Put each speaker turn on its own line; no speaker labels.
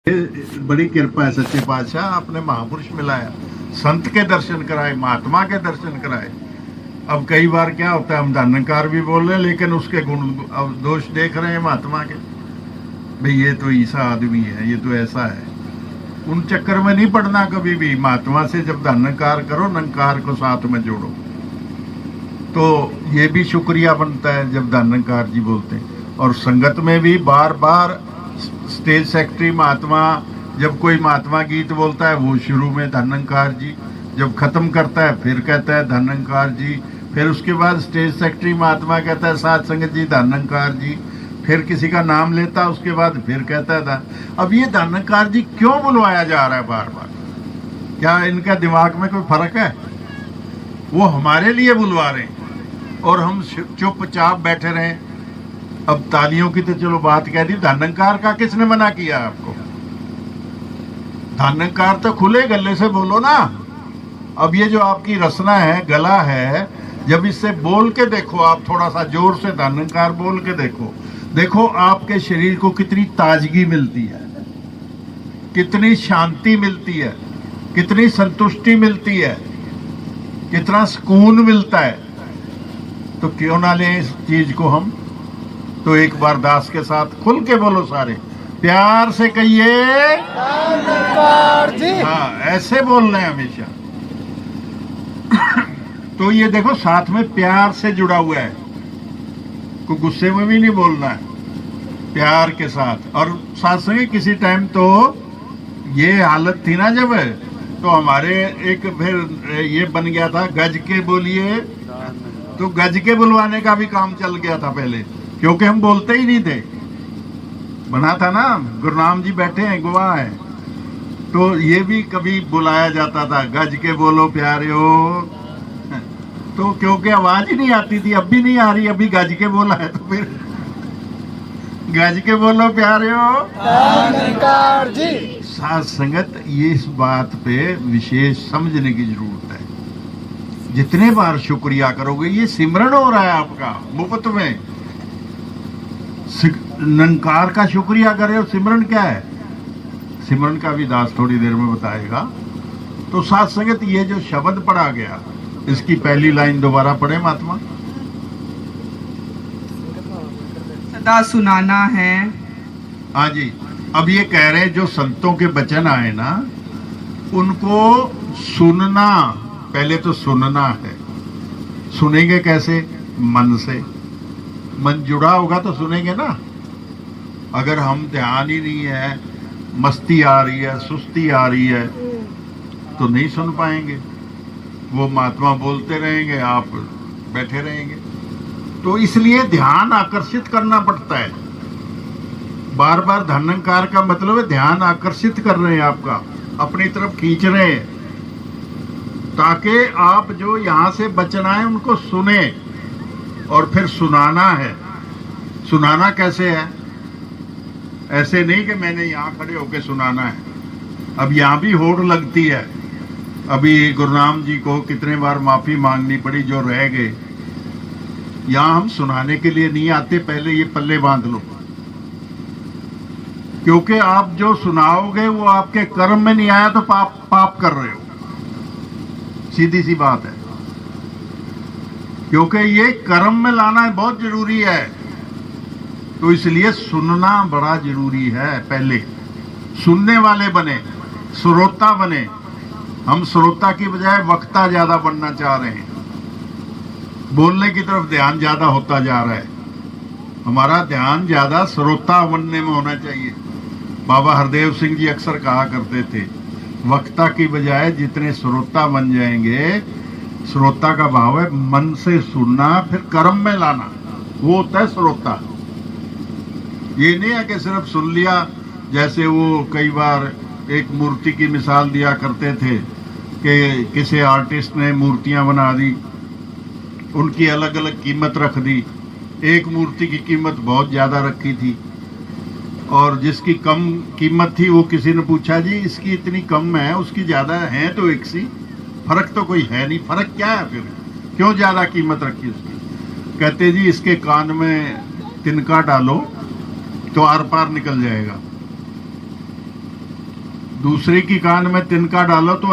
बड़ी कृपा है सच्चे पातशाह, आपने महापुरुष मिलाया, संत के दर्शन कराए, महात्मा के दर्शन कराए। अब कई बार क्या होता है, हम धन्यकार भी बोल रहे हैं लेकिन उसके गुण अब दोष देख रहे हैं महात्मा के, भाई ये तो ऐसा आदमी है, ये तो ऐसा है। उन चक्कर में नहीं पड़ना कभी भी। महात्मा से जब धन्यकार करो, नंकार को साथ में जोड़ो, तो ये भी शुक्रिया बनता है जब धन्यकार जी बोलते हैं। और संगत में भी बार बार स्टेज सेक्रेटरी महात्मा जब कोई महात्मा गीत बोलता है वो शुरू में धन्यकार जी, जब खत्म करता है फिर कहता है धन्यकार जी, फिर उसके बाद स्टेज सेक्रेटरी महात्मा कहता है साथ संगत जी धन्यकार जी, फिर किसी का नाम लेता है उसके बाद फिर कहता है अब ये धन्यकार जी क्यों बुलवाया जा रहा है बार बार? क्या इनका दिमाग में कोई फर्क है? वो हमारे लिए बुलवा रहे हैं और हम चुपचाप बैठे रहे। अब तालियों की तो चलो बात कह दी, धन्यकार का किसने मना किया आपको? धन्यकार तो खुले गले से बोलो ना। अब ये जो आपकी रसना है, गला है, जब इससे बोल के देखो, आप थोड़ा सा जोर से धन्यकार बोल के देखो, देखो आपके शरीर को कितनी ताजगी मिलती है, कितनी शांति मिलती है, कितनी संतुष्टि मिलती है, कितना सुकून मिलता है। तो क्यों ना लें इस चीज को हम? तो एक बार दास के साथ खुल के बोलो, सारे प्यार से कहिए धन्यकार जी। हाँ, ऐसे बोलना है हमेशा। तो ये देखो साथ में प्यार से जुड़ा हुआ है, को गुस्से में भी नहीं बोलना है, प्यार के साथ। और साथ संगे किसी टाइम तो ये हालत थी ना जब, तो हमारे एक फिर ये बन गया था गज के बोलिए, तो गज के बुलवाने का भी काम चल गया था पहले, क्योंकि हम बोलते ही नहीं थे। बना था ना, गुरुनाम जी बैठे हैं, गवाह है। तो ये भी कभी बुलाया जाता था, गज के बोलो प्यारे हो, तो क्योंकि आवाज ही नहीं आती थी, अब भी नहीं आ रही, अभी गज के बोला है तो फिर गज के बोलो प्यारे हो धन्यकार जी। साथ संगत ये इस बात पे विशेष समझने की जरूरत है। जितने बार शुक्रिया करोगे, ये सिमरन हो रहा है आपका मुफ्त में। नंकार का शुक्रिया करे और सिमरन क्या है? सिमरन का भी दास थोड़ी देर में बताएगा। तो साथ संगत ये जो शब्द पढ़ा गया, इसकी पहली लाइन दोबारा पढ़े महात्मा।
सदा सुनाना है।
हाँ जी। अब ये कह रहे हैं जो संतों के वचन आए ना, उनको सुनना, पहले तो सुनना है। सुनेंगे कैसे? मन से। मन जुड़ा होगा तो सुनेंगे ना। अगर हम ध्यान ही नहीं है, मस्ती आ रही है, सुस्ती आ रही है, तो नहीं सुन पाएंगे। वो महात्मा बोलते रहेंगे, आप बैठे रहेंगे। तो इसलिए ध्यान आकर्षित करना पड़ता है। बार बार धन्यकार का मतलब है ध्यान आकर्षित कर रहे हैं, आपका अपनी तरफ खींच रहे हैं, ताकि आप जो यहाँ से वचन आए उनको सुने। और फिर सुनाना है। सुनाना कैसे है? ऐसे नहीं कि मैंने यहाँ खड़े होकर सुनाना है। अब यहाँ भी होड़ लगती है। अभी गुरुनाम जी को कितने बार माफी मांगनी पड़ी जो रह गए। यहाँ हम सुनाने के लिए नहीं आते, पहले ये पल्ले बांध लो, क्योंकि आप जो सुनाओगे वो आपके कर्म में नहीं आया तो पाप कर रहे हो। सीधी सी बात है, क्योंकि ये कर्म में लाना है बहुत जरूरी है। तो इसलिए सुनना बड़ा जरूरी है। पहले सुनने वाले बने, श्रोता बने। हम श्रोता की बजाय वक्ता ज्यादा बनना चाह रहे हैं। बोलने की तरफ ध्यान ज्यादा होता जा रहा है। हमारा ध्यान ज्यादा श्रोता बनने में होना चाहिए। बाबा हरदेव सिंह जी अक्सर कहा करते थे, वक्ता की बजाय जितने श्रोता बन जाएंगे, श्रोता का भाव है मन से सुनना, फिर कर्म में लाना, वो होता है श्रोता। ये नहीं है कि सिर्फ सुन लिया। जैसे वो कई बार एक मूर्ति की मिसाल दिया करते थे कि किसी आर्टिस्ट ने मूर्तियां बना दी, उनकी अलग अलग कीमत रख दी। एक मूर्ति की कीमत बहुत ज्यादा रखी थी और जिसकी कम कीमत थी वो किसी ने पूछा, जी इसकी इतनी कम है, उसकी ज्यादा है, तो एक सी फर्क तो कोई है नहीं। फर्क क्या है फिर? क्यों ज्यादा कीमत रखी उसकी? कहते जी इसके कान में तिनका डालो तो आर पार निकल जाएगा। दूसरे की कान में तिनका डालो तो